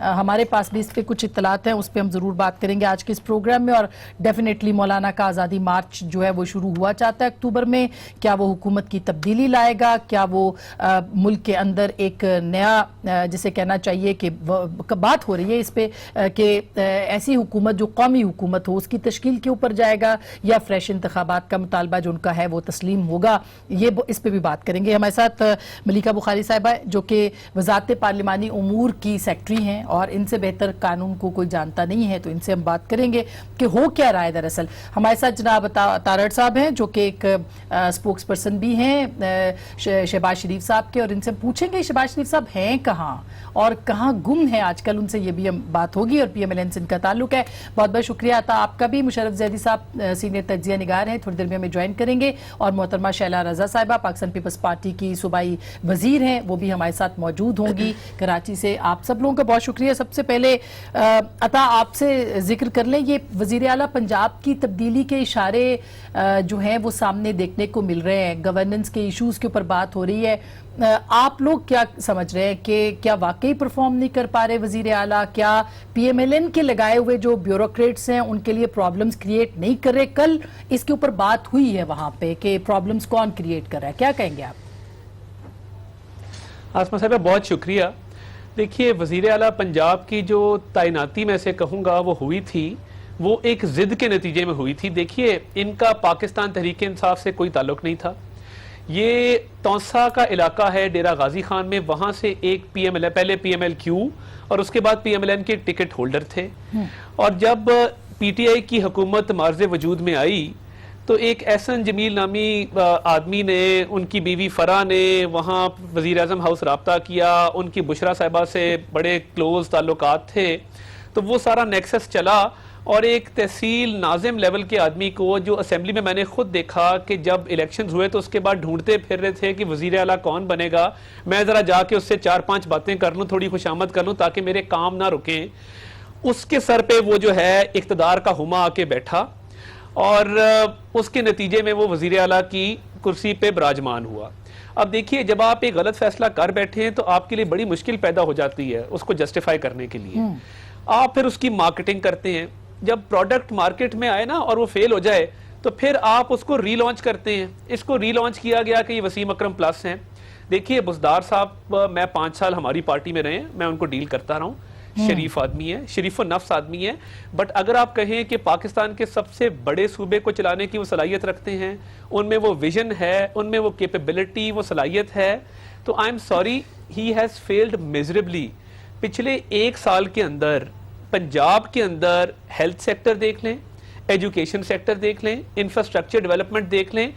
ہمارے پاس بھی اس پہ کچھ اطلاعات ہیں, اس پہ ہم ضرور بات کریں گے آج کے اس پروگرام میں. اور ڈیفینیٹلی مولانا کا آزادی مارچ جو ہے وہ شروع ہوا چاہتا ہے اکتوبر میں. کیا وہ حکومت کی تبدیلی لائے گا؟ کیا وہ ملک کے اندر ایک نیا جسے کہنا چاہیے کہ بات ہو رہی ہے اس پہ کہ ایسی حکومت جو قومی حکومت ہو اس کی تشکیل کے اوپر جائے گا, یا فریش انتخابات کا مطالبہ جو ان کا ہے وہ تسلیم ہوگا؟ یہ اس پہ بھی بات کریں گے. ہمارے ساتھ ملیکہ بخاری صاحبہ جو کہ وزارت پارلیمانی امور کی سیکٹری ہیں, اور ان سے بہتر قانون کو کوئی جانتا نہیں ہے, تو ان سے ہم بات کریں گے کہ ہو کیا رہا ہے دراصل. ہمارے ساتھ جناب تارڑ صاحب ہیں جو کہ ایک سپوکس پرسن بھی ہیں شہباز شریف صاحب کے, اور ان سے پوچھیں گے شہباز شریف صاحب ہیں کہاں اور کہاں گم ہیں آج کل. ان سے یہ بھی ہم بات ہوگی, اور پی ایم ایل این سے ان کا تعلق ہے. بہت بہت شکریہ عطا آپ کا بھی. مشرف زیدی صاحب سینئر تجزیہ نگار ہیں, تھوڑی دیر میں ہمیں جوائن کریں گے. اور محترمہ شیلا رضا صاحبہ پاکستان پیپلز پارٹی کی صوبائی وزیر ہیں, وہ بھی ہمارے ساتھ موجود ہوں گی کراچی سے. آپ سب لوگوں کا بہت شکریہ. سب سے پہلے عطا آپ سے ذکر کر لیں, یہ وزیر اعلیٰ پنجاب کی تبدیلی کے اشارے جو ہیں وہ سامنے دیکھنے کو مل رہے ہیں. گورننس کے ایشوز کے اوپر بات ہو رہی ہے. آپ لوگ کیا سمجھ رہے ہیں کہ کیا واقعی پرفارم نہیں کر پا رہے وزیر اعلیٰ؟ کیا پی ایم ایل این کے لگائے ہوئے جو بیوروکریٹس ہیں ان کے لیے پرابلمز کریٹ نہیں کر رہے؟ کل اس کے اوپر بات ہوئی ہے وہاں پہ کہ پرابلمز کون کریٹ کر رہا ہے, کیا کہیں گے آپ؟ آسما صاحبہ بہت شکریہ. دیکھیے وزیر اعلیٰ پنجاب کی جو تعیناتی میں سے کہوں گا وہ ہوئی تھی, وہ ایک ضد کے نتیجے میں ہوئی تھی. دیکھیے ان کا پاکستان تحریک انصاف سے کوئی تعلق نہیں تھا. یہ تونسا کا علاقہ ہے ڈیرہ غازی خان میں, وہاں سے ایک پی ایم ایل پہلے پی ایم ایل کیو اور اس کے بعد پی ایم ایل این کے ٹکٹ ہولڈر تھے. اور جب پی ٹی آئی کی حکومت معرض وجود میں آئی تو ایک احسن جمیل نامی آدمی نے, ان کی بیوی فرا نے وہاں وزیر اعظم ہاؤس رابطہ کیا, ان کی بشرا صاحبہ سے بڑے کلوز تعلقات تھے, تو وہ سارا نیکسس چلا. اور ایک تحصیل ناظم لیول کے آدمی کو جو اسمبلی میں نے خود دیکھا کہ جب الیکشنز ہوئے تو اس کے بعد ڈھونڈتے پھر رہے تھے کہ وزیر اعلیٰ کون بنے گا, میں ذرا جا کے اس سے 4-5 باتیں کر لوں, تھوڑی خوشامد کر لوں تاکہ میرے کام نہ رکیں. اس کے سر پہ وہ جو ہے اقتدار کا ہما آ کے بیٹھا, اور اس کے نتیجے میں وہ وزیر اعلیٰ کی کرسی پہ براجمان ہوا. اب دیکھیے جب آپ ایک غلط فیصلہ کر بیٹھے ہیں تو آپ کے لیے بڑی مشکل پیدا ہو جاتی ہے اس کو جسٹیفائی کرنے کے لیے. آپ پھر اس کی مارکیٹنگ کرتے ہیں. جب پروڈکٹ مارکیٹ میں آئے نا اور وہ فیل ہو جائے تو پھر آپ اس کو ری لانچ کرتے ہیں. اس کو ری لانچ کیا گیا کہ یہ وسیم اکرم پلس ہیں. دیکھیے بزدار صاحب میں 5 سال ہماری پارٹی میں رہے ہیں, میں ان کو ڈیل کرتا رہا ہوں, شریف آدمی ہے, شریف و نفس آدمی ہے. بٹ اگر آپ کہیں کہ پاکستان کے سب سے بڑے صوبے کو چلانے کی وہ صلاحیت رکھتے ہیں, ان میں وہ ویژن ہے, ان میں وہ کیپیبلٹی, وہ صلاحیت ہے, تو I am sorry he has failed میزریبلی. پچھلے 1 سال کے اندر پنجاب کے اندر ہیلتھ سیکٹر دیکھ لیں, ایجوکیشن سیکٹر دیکھ لیں, انفراسٹرکچر ڈیولپمنٹ دیکھ لیں,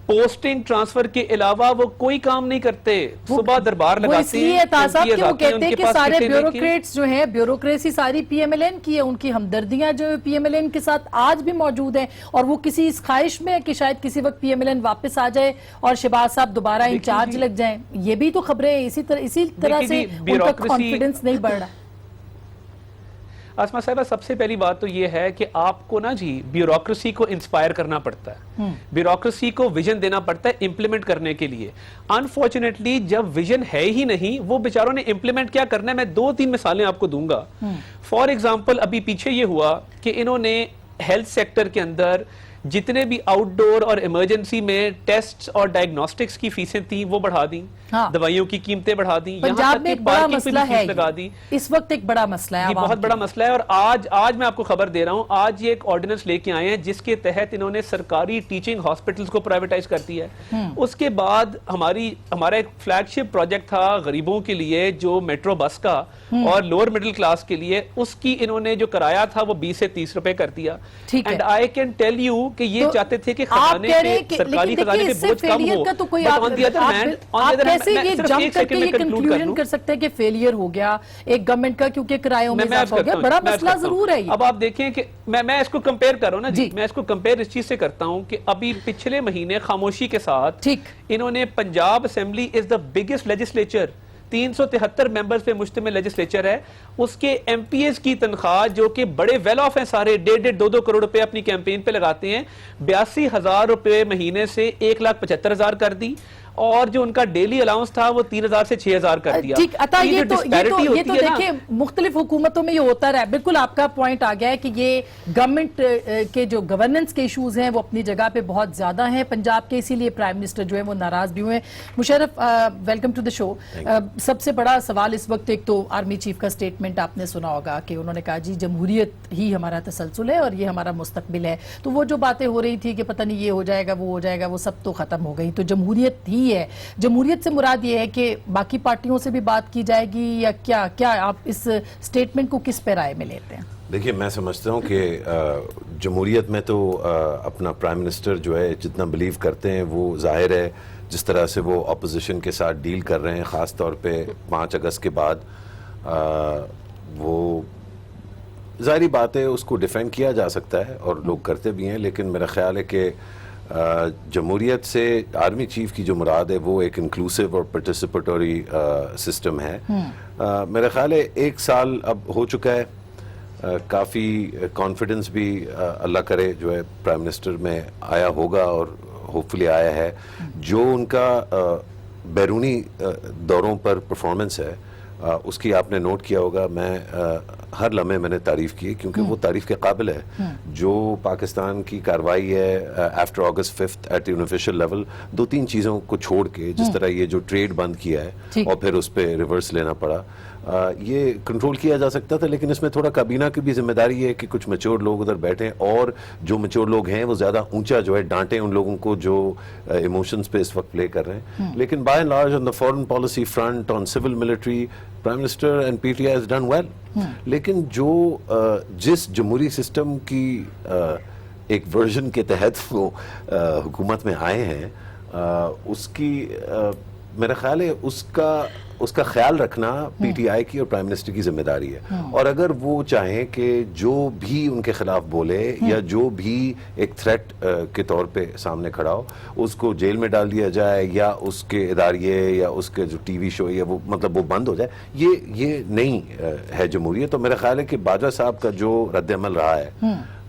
پوسٹنگ ٹرانسفر کے علاوہ وہ کوئی کام نہیں کرتے. صبح دربار لگاتے ہیں, وہ اس لیے تاصاب کہ وہ کہتے ہیں کہ سارے بیوروکریٹس جو ہیں, بیوروکریسی ساری پی ایم ایل این کی ہے, ان کی ہمدردیاں جو پی ایم ایل این کے ساتھ آج بھی موجود ہیں, اور وہ کسی اس خواہش میں ہے کہ شاید کسی وقت پی ایم ایل این واپس آ جائے اور شہباز صاحب دوبارہ انچارج لگ جائیں. یہ بھی تو خبریں اسی طرح سے ان کا کانفیڈنس نہیں بڑھ رہا. آسما صاحبہ سب سے پہلی بات تو یہ ہے کہ آپ کو نا جی بیوروکریسی کو انسپائر کرنا پڑتا ہے, بیوروکریسی کو ویژن دینا پڑتا ہے امپلیمنٹ کرنے کے لیے. انفارچونیٹلی جب ویژن ہے ہی نہیں, وہ بیچاروں نے امپلیمنٹ کیا کرنا ہے, میں 2-3 مثالیں آپ کو دوں گا. فار ایگزامپل ابھی پیچھے یہ ہوا کہ انہوں نے ہیلتھ سیکٹر کے اندر جتنے بھی آؤٹ ڈور اور ایمرجنسی میں ٹیسٹ اور ڈائگنوسٹکس کی فیسیں تھیں وہ بڑھا دیں, دوائیوں کی قیمتیں بڑھا دیں, پنجاب میں ایک بڑا مسئلہ ہے, اس وقت ایک بڑا مسئلہ ہے, بہت بڑا مسئلہ ہے. اور آج میں آپ کو خبر دے رہا ہوں, آج یہ ایک آرڈیننس لے کے آئے ہیں جس کے تحت انہوں نے سرکاری ٹیچنگ ہاسپٹلز کو پرائیویٹائز کر دیا ہے. اس کے بعد ہمارا ایک فلیگ شپ پروجیکٹ تھا غریبوں کے لیے جو میٹرو بس کا اور لوور مڈل کلاس کے لیے, اس کی انہوں نے جو کرایہ تھا وہ 20 سے 30 روپے کر دیا. And I can tell you کہ یہ چاہتے تھے کہ خزانے پہ, سرکاری خزانے پہ بوجھ کم ہو. آپ کیسے یہ جمپ کر کے یہ کنکلوژن کر سکتے ہیں کہ فیلئر ہو گیا ایک گورنمنٹ کا, کیونکہ کرایوں میں اضافہ ہو گیا, بڑا مسئلہ ضرور ہے. اب آپ دیکھیں کہ میں اس کو کمپیئر کر رہا ہوں نا جی, میں اس کو کمپیئر اس چیز سے کرتا ہوں کہ ابھی پچھلے مہینے خاموشی کے ساتھ انہوں نے Punjab assembly is the biggest legislature, 373 members پہ مشتمل لیجسلیچر ہے, اس کے ایم پی ایز کی تنخواہ جو کہ بڑے ویل آف ہیں سارے, 1.5-2 کروڑ روپے اپنی کیمپین پہ لگاتے ہیں, 82,000 روپے مہینے سے 1,75,000 کر دی. اور جو ان کا ڈیلی الاؤنس تھا وہ 3000 سے 6000 کر دیا. ٹھیک عطا یہ تو ہے دیکھیں مختلف حکومتوں میں یہ ہوتا رہا ہے. بالکل آپ کا پوائنٹ آ گیا ہے کہ یہ گورنمنٹ کے جو گورننس کے ایشوز ہیں وہ اپنی جگہ پہ بہت زیادہ ہیں پنجاب کے, اسی لیے پرائم منسٹر جو ہے وہ ناراض بھی ہوئے ہیں. مشرف ویلکم ٹو دی شو. سب سے بڑا سوال اس وقت, ایک تو آرمی چیف کا سٹیٹمنٹ آپ نے سنا ہوگا کہ انہوں نے کہا جی جمہوریت ہی ہمارا تسلسل ہے اور یہ ہمارا مستقبل ہے. تو وہ جو باتیں ہو رہی تھی کہ پتہ نہیں یہ ہو جائے گا وہ ہو جائے گا, وہ سب تو ختم ہو گئی. تو جمہوریت ہی ہے. جمہوریت سے مراد یہ ہے کہ باقی پارٹیوں سے بھی بات کی جائے گی یا کیا آپ اس سٹیٹمنٹ کو کس پیرائے میں لیتے ہیں؟ دیکھیے میں سمجھتا ہوں کہ جمہوریت میں تو اپنا پرائم منسٹر جو ہے جتنا بلیو کرتے ہیں وہ ظاہر ہے, جس طرح سے وہ اپوزیشن کے ساتھ ڈیل کر رہے ہیں خاص طور پہ 5 اگست کے بعد, وہ ظاہری بات ہے اس کو ڈیفینڈ کیا جا سکتا ہے اور لوگ کرتے بھی ہیں, لیکن میرا خیال ہے کہ جمہوریت سے آرمی چیف کی جو مراد ہے وہ ایک انکلوسیو اور پارٹیسپیٹوری سسٹم ہے. میرا خیال ہے 1 سال اب ہو چکا ہے, کافی کانفیڈنس بھی اللہ کرے جو ہے پرائم منسٹر میں آیا ہوگا اور ہوپ فلی آیا ہے. جو ان کا بیرونی دوروں پر پرفارمنس ہے اس کی آپ نے نوٹ کیا ہوگا, میں ہر لمحے میں نے تعریف کی کیونکہ وہ تعریف کے قابل ہے. جو پاکستان کی کارروائی ہے after August 5 at an official level, 2-3 چیزوں کو چھوڑ کے, جس طرح یہ جو ٹریڈ بند کیا ہے اور پھر اس پہ ریورس لینا پڑا, یہ کنٹرول کیا جا سکتا تھا. لیکن اس میں تھوڑا کابینہ کی بھی ذمہ داری ہے کہ کچھ میچور لوگ ادھر بیٹھیں اور جو میچور لوگ ہیں وہ زیادہ اونچا جو ہے ڈانٹیں ان لوگوں کو جو ایموشنز پہ اس وقت پلے کر رہے ہیں. لیکن by and large on the foreign policy front, on civil military, prime minister and P T I has done well. لیکن جو جس جمہوری سسٹم کی ایک ورژن کے تحت وہ حکومت میں آئے ہیں, اس کی میرا خیال ہے اس کا خیال رکھنا پی ٹی آئی کی اور پرائم منسٹر کی ذمہ داری ہے. اور اگر وہ چاہیں کہ جو بھی ان کے خلاف بولے یا جو بھی ایک تھریٹ کے طور پہ سامنے کھڑا ہو اس کو جیل میں ڈال دیا جائے یا اس کے اداریے یا اس کے جو ٹی وی شو یا وہ مطلب وہ بند ہو جائے, یہ نہیں ہے جمہوریت. تو میرا خیال ہے کہ باجوہ صاحب کا جو رد عمل رہا ہے,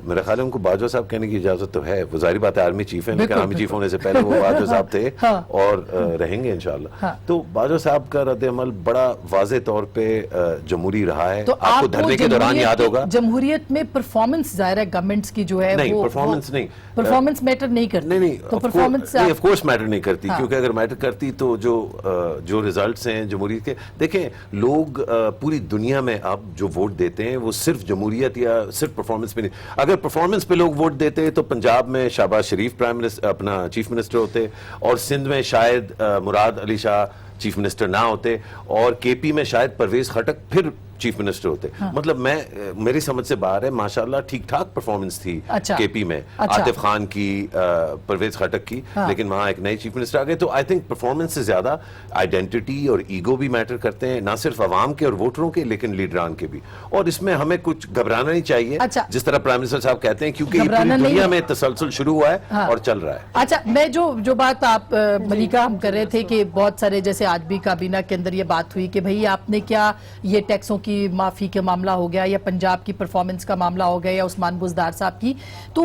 میرا خیال ہے ان کو باجوہ صاحب کہنے کی اجازت تو ہے. وہ ظاہری بات ہے آرمی چیف ہیں, لیکن آرمی چیف ہونے سے پہلے وہ باجوہ صاحب تھے اور رہیں گے انشاءاللہ. تو باجوہ صاحب کا رد عمل بڑا واضح طور پہ جمہوری رہا ہے. آپ کو دھرنے کے دوران یاد ہوگا جمہوریت میں پرفارمنس ظاہر ہے گورنمنٹس کی جو ہے نہیں, پرفارمنس نہیں, پرفارمنس میٹر نہیں کرتی. نہیں, تو پرفارمنس آف کورس میٹر نہیں کرتی, کیونکہ اگر میٹر کرتی تو جو ریزلٹس ہیں جمہوریت کے, دیکھیں لوگ پوری دنیا میں اب جو ووٹ دیتے ہیں وہ صرف جمہوریت یا صرف پرفارمنس پہ نہیں. اگر پرفارمنس پہ لوگ ووٹ دیتے تو پنجاب میں شہباز شریف پرائم منسٹر اپنا چیف منسٹر ہوتے, اور سندھ میں شاید مراد علی شاہ چیف منسٹر نہ ہوتے, اور کے پی میں شاید پرویز خٹک پھر چیف منسٹر ہوتے. مطلب میری سمجھ سے باہر ہے, ماشاءاللہ ٹھیک ٹھاک پرفارمنس تھی کے پی میں, عاطف خان کی, پرویز خٹک کی, لیکن وہاں ایک نئے چیف منسٹر آ گئے. تو آئی تھنک پرفارمنس سے زیادہ آئیڈینٹی اور ایگو بھی میٹر کرتے ہیں, نہ صرف عوام کے اور ووٹروں کے لیکن لیڈران کے بھی. اور اس میں ہمیں کچھ گھبرانا نہیں چاہیے, جس طرح پرائم منسٹر صاحب کہتے ہیں, کیونکہ یہ پوری دنیا میں تسلسل شروع ہوا ہے اور چل رہا ہے. اچھا, میں جو بات آپ ملیکہ ہم کر رہے تھے کہ بہت سارے جیسے آج بھی کابینہ کے اندر یہ بات ہوئی کہ بھئی آپ نے کیا یہ ٹیکسوں کی معافی کے معاملہ ہو گیا یا پنجاب کی پرفارمنس کا معاملہ ہو گیا یا عثمان بزدار صاحب کی, تو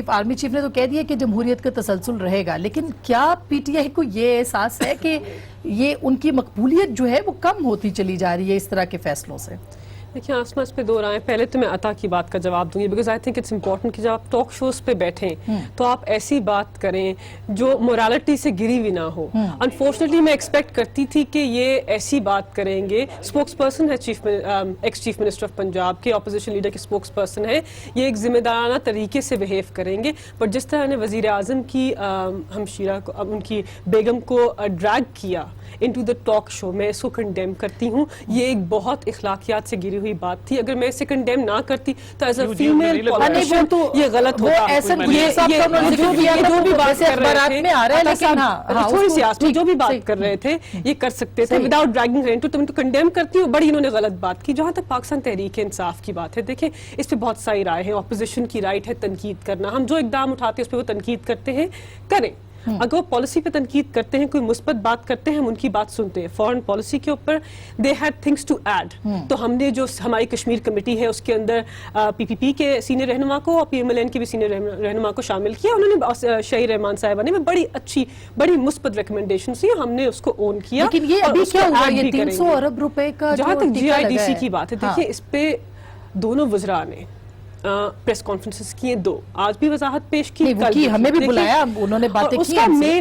آرمی چیف نے تو کہہ دیا کہ جمہوریت کا تسلسل رہے گا. لیکن کیا پی ٹی آئی کو یہ احساس ہے کہ یہ ان کی مقبولیت جو ہے وہ کم ہوتی چلی جا رہی ہے اس طرح کے فیصلوں سے؟ دیکھیں آسما اس پہ دو رائے. پہلے تو میں عطا کی بات کا جواب دوں گی, because I think it's important کہ جب آپ ٹاک شوز پہ بیٹھیں تو آپ ایسی بات کریں جو مورالٹی سے گری ہوئی نہ ہو. انفارچونیٹلی میں ایکسپیکٹ کرتی تھی کہ یہ ایسی بات کریں گے. اسپوکس پرسن ہے x chief minister of Punjab کے, اپوزیشن لیڈر کے اسپوکس پرسن ہے, یہ ایک ذمہ دارانہ طریقے سے بہیو کریں گے. بٹ جس طرح نے وزیر اعظم کی ہمشیرہ کو, ان کی بیگم کو ڈریگ کیا انٹو دا ٹاک شو, میں اس کو کنڈیم کرتی ہوں. یہ ایک بہت اخلاقیات سے گری ہوئی بات تھی. اگر میں اسے کنڈیم نہ کرتی تو ایز اے فیمیل پولیٹیشین یہ غلط ہوتا. تھوڑی سی آسٹی جو بھی بات کر رہے تھے یہ کر سکتے تھے وداؤٹ ڈریگنگ انٹو. تم تو کنڈیم کرتی ہوں, بڑی انہوں نے غلط بات کی. جہاں تک پاکستان تحریک انصاف کی بات ہے, دیکھیں اس پہ بہت ساری رائے ہیں. اپوزیشن کی رائٹ ہے تنقید کرنا, ہم جو اقدام اٹھاتے ہیں اس پہ وہ تنقید کرتے ہیں, کریں. اگر وہ پالیسی پہ تنقید کرتے ہیں, کوئی مثبت بات کرتے ہیں, ہم ان کی بات سنتے ہیں. فورن پالیسی کے اوپر they had things to add. تو ہم نے جو ہماری کشمیر کمیٹی ہے اس کے اندر پی پی پی کے سینئر رہنما کو اور پی ایم ایل این کے بھی سینئر رہنما کو شامل کیا. انہوں نے شہید رحمان صاحبہ نے بڑی اچھی بڑی مثبت ریکمنڈیشن دی, ہم نے اس کو اون کیا. لیکن یہ ابھی کیا ہوا, یہ 300 ارب روپے کا جہاں تک جی آئی ڈی سی کی بات ہے, دیکھیے ہاں. اس پہ دونوں وزراء نے پریس کانفرنسز کیے, 2 آج بھی وضاحت پیش کی, نہیں, وہ کی, ہمیں بھی بلایا, انہوں نے باتیں کی.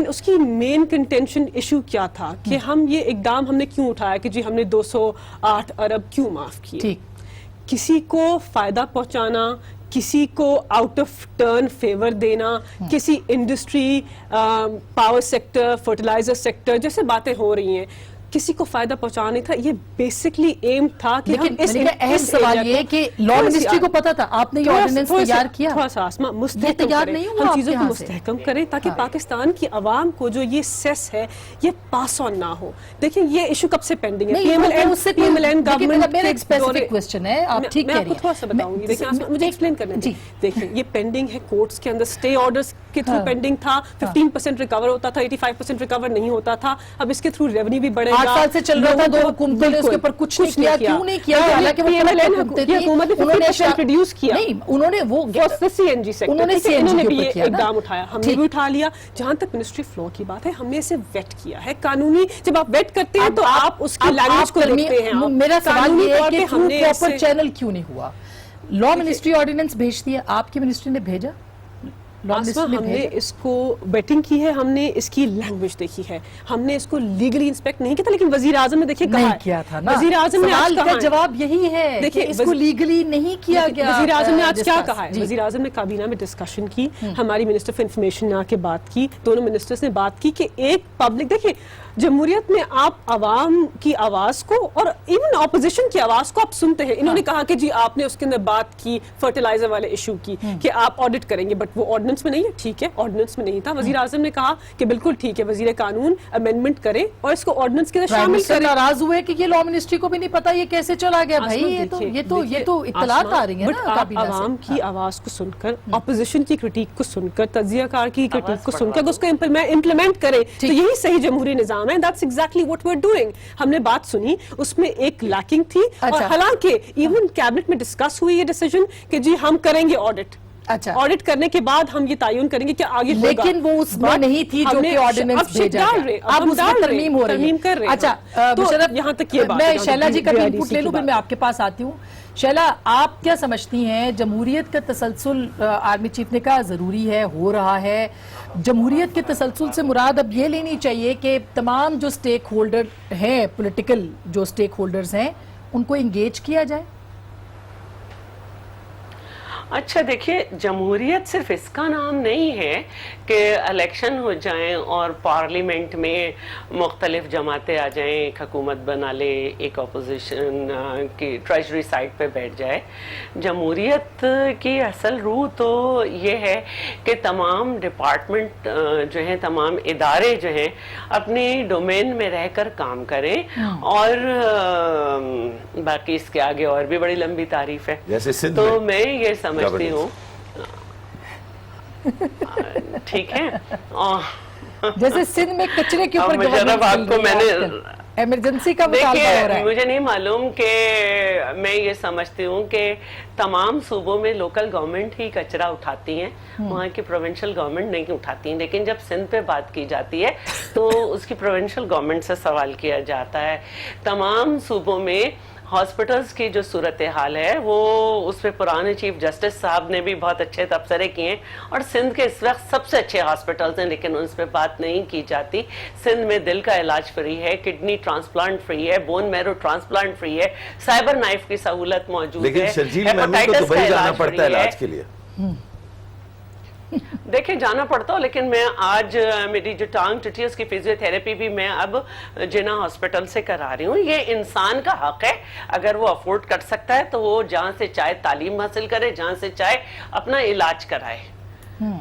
اس کی مین کنٹینشن ایشو کیا تھا کہ ہم یہ اقدام ہم نے کیوں اٹھایا کہ جی ہم نے 208 ارب کیوں معاف کیے. کسی کو فائدہ پہنچانا, کسی کو آؤٹ آف ٹرن فیور دینا, کسی industry, power sector, fertiliser sector جیسے باتیں ہو رہی ہیں, کسی کو فائدہ پہنچانے تھا. یہ بیسکلی ایم تھا کہ ہم اہم سوال یہ کہ لا منسٹری کو پتا تھا, آپ نے یہ آرڈیننس تیار کیا, تھوڑا سا آسما مستحکم کریں, ہم چیزوں کو مستحکم کریں تاکہ پاکستان کی عوام کو جو یہ سیس ہے یہ پاس آن نہ ہو. دیکھیں یہ ایشو کب سے پینڈنگ ہے, P M L N government. میرا ایک اسپیسیفک کوسچن ہے, آپ ٹھیک کہہ رہی ہیں, میں آپ کو تھوڑا سا بتاؤں گی, دیکھیں مجھے ایکسپلین کرنا ہے. دیکھیں یہ پینڈنگ ہے کورٹس کے اندر, اسٹے آرڈرز کے تھرو پینڈنگ تھا. 15% ریکور ہوتا تھا, 85% ریکور نہیں ہوتا تھا. اب اس کے تھرو ریونیو بھی بڑھے گا. 8 سال سے چل رہا تھا, 2 حکومتوں نے اس کے اوپر کچھ نہیں کیا. کیوں نہیں کیا؟ حالانکہ وہ حکومت نے 50% ریڈیوس کیا. نہیں, انہوں نے وہ سی این جی سیکٹر, انہوں نے سی این جی کے اوپر کیا, اقدام اٹھایا, ہم نے بھی اٹھا لیا. جہاں تک منسٹری آف لا کی بات ہے, ہم نے اسے ویٹ کیا ہے قانونی. جب آپ ویٹ کرتے ہیں تو آپ اس کی لینگویج کو دیکھتے ہیں. میرا سوال یہ ہے کہ ہم نے پراپر چینل کیوں نہیں ہوا؟ لا منسٹری آرڈیننس بھیج دیا, آپ کی منسٹری نے بھیجا, ہم نے اس کو بیٹنگ کی ہے, ہم نے اس کی لینگویج دیکھی ہے, ہم نے اس کو لیگلی انسپیکٹ نہیں کیا تھا, لیکن وزیر اعظم نے دیکھیے نہیں کیا تھا نا. وزیر اعظم نے سوال کا جواب یہی ہے, دیکھیے اس کو لیگلی نہیں کیا گیا. وزیر اعظم نے آج کیا کہا ہے, وزیر اعظم نے کابینہ میں ڈسکشن کی, ہماری منسٹر آف انفارمیشن نے آ کے بات کی, دونوں منسٹرز نے بات کی کہ ایک پبلک, دیکھیے جمہوریت میں آپ عوام کی آواز کو اور ایون اپوزیشن کی آواز کو آپ سنتے ہیں. انہوں نے کہا کہ جی آپ نے اس کے اندر بات کی فرٹیلائزر والے ایشو کی کہ آپ آڈٹ کریں گے, بٹ وہ آرڈیننس میں نہیں ہے. ٹھیک ہے, آرڈیننس میں نہیں تھا. وزیر اعظم نے کہا کہ بالکل ٹھیک ہے, وزیر قانون امینڈمنٹ کرے اور اس کو آرڈیننس کے اندر شامل کرے. ناراض ہوئے کہ یہ لا منسٹری کو بھی نہیں پتا یہ کیسے چلا گیا. بھائی یہ تو اطلاعات آ رہی ہیں نا کابینہ سے. عوام کی آواز کو سن کر, اپوزیشن کی کرٹیک کو سن کر, تجزیہ کار کی کرٹیک کو سن کر اس کو امپلیمنٹ کرے, تو یہی صحیح جمہوری نظام ہے. That's exactly what we're doing. ہم نے بات سنی, اس میں ایک لیکنگ تھی, اور حالانکہ ایون کیبنٹ میں ڈسکس ہوئی یہ ڈیسیجن کہ جی ہم کریں گے آڈٹ. اچھا, آڈٹ کرنے کے بعد ہم یہ تعین کریں گے کہ آگے ہوگا, لیکن وہ اس میں نہیں تھی جو کہ آرڈیننس بھیجا گیا. اب اس میں ترمیم ہو رہی ہے. کر رہے ہیں. اچھا مشرف, یہاں تک یہ بات, میں شیلا جی کا بھی انپٹ لے لوں, پھر میں آپ کے پاس آتی ہوں. شیلا, آپ کیا سمجھتی ہیں, جمہوریت کا تسلسل آرمی چیف نے کہا ضروری ہے, ہو رہا ہے. جمہوریت کے تسلسل سے مراد اب یہ لینی چاہیے کہ تمام جو سٹیک ہولڈر ہیں, پولیٹیکل جو سٹیک ہولڈرز ہیں, ان کو انگیج کیا جائے. اچھا دیکھیے, جمہوریت صرف اس کا نام نہیں ہے کہ الیکشن ہو جائیں اور پارلیمنٹ میں مختلف جماعتیں آ جائیں, ایک حکومت بنا لے, ایک اپوزیشن کی ٹریجری سائٹ پہ بیٹھ جائے. جمہوریت کی اصل روح تو یہ ہے کہ تمام ڈپارٹمنٹ جو ہیں, تمام ادارے جو ہیں, اپنے ڈومین میں رہ کر کام کریں, اور باقی اس کے آگے اور بھی بڑی لمبی تعریف ہے. تو میں یہ سمجھتی ہوں, ٹھیک ہے, جیسے سندھ میں کچرے کے اوپر مشرف آپ کو میں نے ایمرجنسی کا مطالبہ ہو رہا ہے. مجھے نہیں معلوم کہ میں یہ سمجھتی ہوں کہ تمام صوبوں میں لوکل گورنمنٹ ہی کچرا اٹھاتی ہیں, وہاں کی پروونشل گورنمنٹ نہیں اٹھاتی ہیں. لیکن جب سندھ پہ بات کی جاتی ہے تو اس کی پروونشل گورنمنٹ سے سوال کیا جاتا ہے. تمام صوبوں میں ہاسپٹلز کی جو صورتحال ہے وہ اس پہ پرانے چیف جسٹس صاحب نے بھی بہت اچھے تبصرے کیے ہیں, اور سندھ کے اس وقت سب سے اچھے ہاسپٹلز ہیں, لیکن اس پہ بات نہیں کی جاتی. سندھ میں دل کا علاج فری ہے, کڈنی ٹرانسپلانٹ فری ہے, بون میرو ٹرانسپلانٹ فری ہے, سائبر نائف کی سہولت موجود ہے, لیکن شرجیل محمود کو دبئی جانا پڑتا ہے علاج کے لیے. دیکھیں جانا پڑتا ہو, لیکن میں آج میری جو ٹانگ ٹوٹی ہے اس کی فیزیو تھراپی بھی میں اب جنا ہاسپٹل سے کرا رہی ہوں. یہ انسان کا حق ہے, اگر وہ افورڈ کر سکتا ہے تو وہ جہاں سے چاہے تعلیم حاصل کرے, جہاں سے چاہے اپنا علاج کرائے.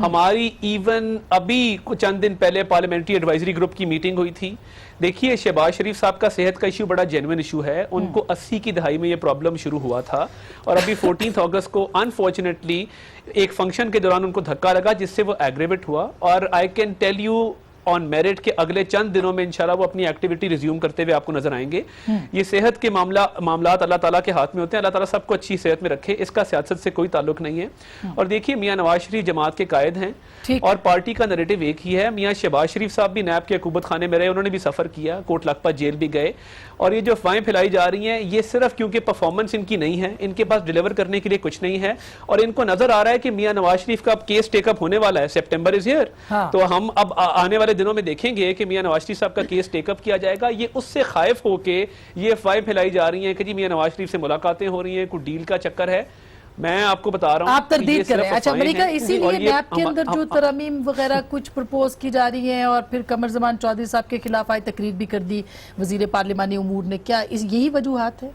ہماری ایون ابھی کچھ چند دن پہلے پارلیمنٹری ایڈوائزری گروپ کی میٹنگ ہوئی تھی. دیکھیے شہباز شریف صاحب کا صحت کا ایشو بڑا جینوئن ایشو ہے. ان کو 80 کی دہائی میں یہ پرابلم شروع ہوا تھا اور ابھی 14 اگست کو انفارچونیٹلی ایک فنکشن کے دوران ان کو دھکا لگا جس سے وہ ایگریویٹ ہوا. اور I can tell you on merit کے اگلے چند دنوں میں انشاءاللہ وہ اپنی ایکٹیویٹی ریزیوم کرتے ہوئے آپ کو نظر آئیں گے. یہ صحت کے معاملات اللہ تعالیٰ کے ہاتھ میں ہوتے ہیں. اللہ تعالیٰ سب کو اچھی صحت میں رکھے. اس کا سیاست سے کوئی تعلق نہیں ہے. اور دیکھیے میاں نواز شریف جماعت کے قائد ہیں اور پارٹی کا نیریٹو ایک ہی ہے. میاں شہباز شریف صاحب بھی نیب کے حکومت خانے میں رہے, انہوں نے بھی سفر کیا, کوٹ لکھپت جیل بھی گئے. اور یہ جو افواہیں پھیلائی جا رہی ہیں یہ صرف کیونکہ پرفارمنس ان کی نہیں ہے, ان کے پاس ڈیلیور کرنے کے لیے کچھ نہیں ہے. اور ان کو نظر آ رہا ہے کہ میاں نواز شریف کا اب کیس ٹیک اپ ہونے والا ہے, سپٹمبر از ہیئر. تو ہم اب آنے والے دنوں میں دیکھیں گے کہ میاں نواز شریف صاحب کا کیس ٹیک اپ کیا جائے گا. یہ اس سے خائف ہو کے یہ افواہیں پھیلائی جا رہی ہیں کہ جی میاں نواز شریف سے ملاقاتیں ہو رہی ہیں, کوئی ڈیل کا چکر ہے. میں آپ کو بتا رہا ہوں آپ تردید کریں. اچھا ملکہ, اسی لیے نیب کے اندر جو ترامیم وغیرہ کچھ پرپوز کی جا رہی ہیں اور پھر قمر زمان چودھری صاحب کے خلاف آئی تقریر بھی کر دی وزیر پارلیمانی امور نے, کیا یہی وجوہات ہے؟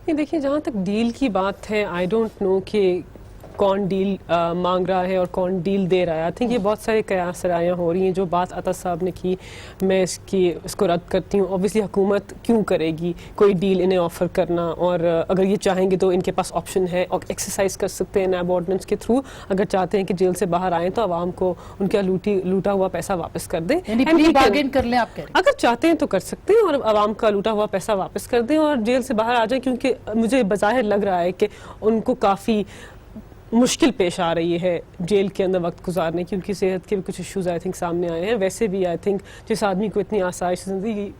نہیں دیکھیں, جہاں تک ڈیل کی بات ہے آئی ڈونٹ نو کہ کون ڈیل مانگ رہا ہے اور کون ڈیل دے رہا ہے. آئی تھنک یہ بہت سارے قیاس رائیاں ہو رہی ہیں. جو بات عطا صاحب نے کی میں اس کو رد کرتی ہوں. اوبویسلی حکومت کیوں کرے گی کوئی ڈیل انہیں آفر کرنا, اور اگر یہ چاہیں گے تو ان کے پاس آپشن ہے اور ایکسرسائز کر سکتے ہیں نیب آرڈیننس کے تھرو. اگر چاہتے ہیں کہ جیل سے باہر آئیں تو عوام کو ان کا لوٹا ہوا پیسہ واپس کر دیں. بارگین کر لیں آپ کہہ رہے ہیں. اگر چاہتے ہیں تو کر سکتے ہیں اور عوام کا لوٹا ہوا پیسہ واپس کر دیں اور جیل سے باہر آ جائیں, کیونکہ مجھے بظاہر لگ رہا ہے کہ ان کو کافی مشکل پیش آ رہی ہے جیل کے اندر وقت گزارنے کی. ان کی صحت کے بھی کچھ ایشوز آئی تھنک سامنے آئے ہیں. ویسے بھی آئی تھنک جس آدمی کو اتنی آسائش زندگی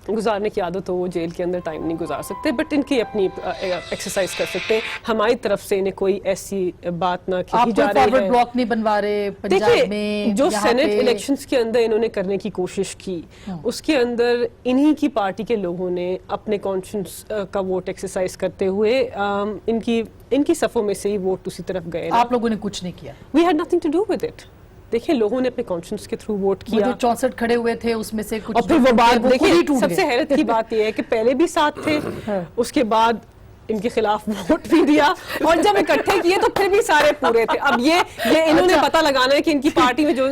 گزارنے کی عادت ہو وہ جیل کے اندر ٹائم نہیں گزار سکتے, بٹ ان کی اپنی ایکسرسائز کر سکتے ہیں. ہماری طرف سے انہیں کوئی ایسی بات نہ کہی جا رہی ہے. آپ فارورڈ بلاک نہیں بنوا رہے پنجاب میں, جو سینٹ الیکشنز کے اندر انہوں نے کرنے کی کوشش کی اس کے اندر انہی کی پارٹی کے لوگوں نے اپنے کانشنس کا ووٹ ایکسرسائز کرتے ہوئے ان کی صفوں میں سے ہی ووٹ اسی طرف گئے. آپ لوگوں نے کچھ نہیں کیا. We had nothing to do with it. دیکھیں لوگوں نے اپنے کانشنس کے تھرو ووٹ کیا. جو 64 کھڑے ہوئے تھے اس میں سے کچھ, اور پھر وہ بات دیکھیں, سب سے حیرت کی بات یہ ہے کہ پہلے بھی ساتھ تھے, اس کے بعد ان کے خلاف ووٹ بھی دیا, اور جب اکٹھے کیے تو پھر بھی سارے پورے تھے. اب یہ انہوں نے پتہ لگانا ہے کہ ان کی پارٹی میں جو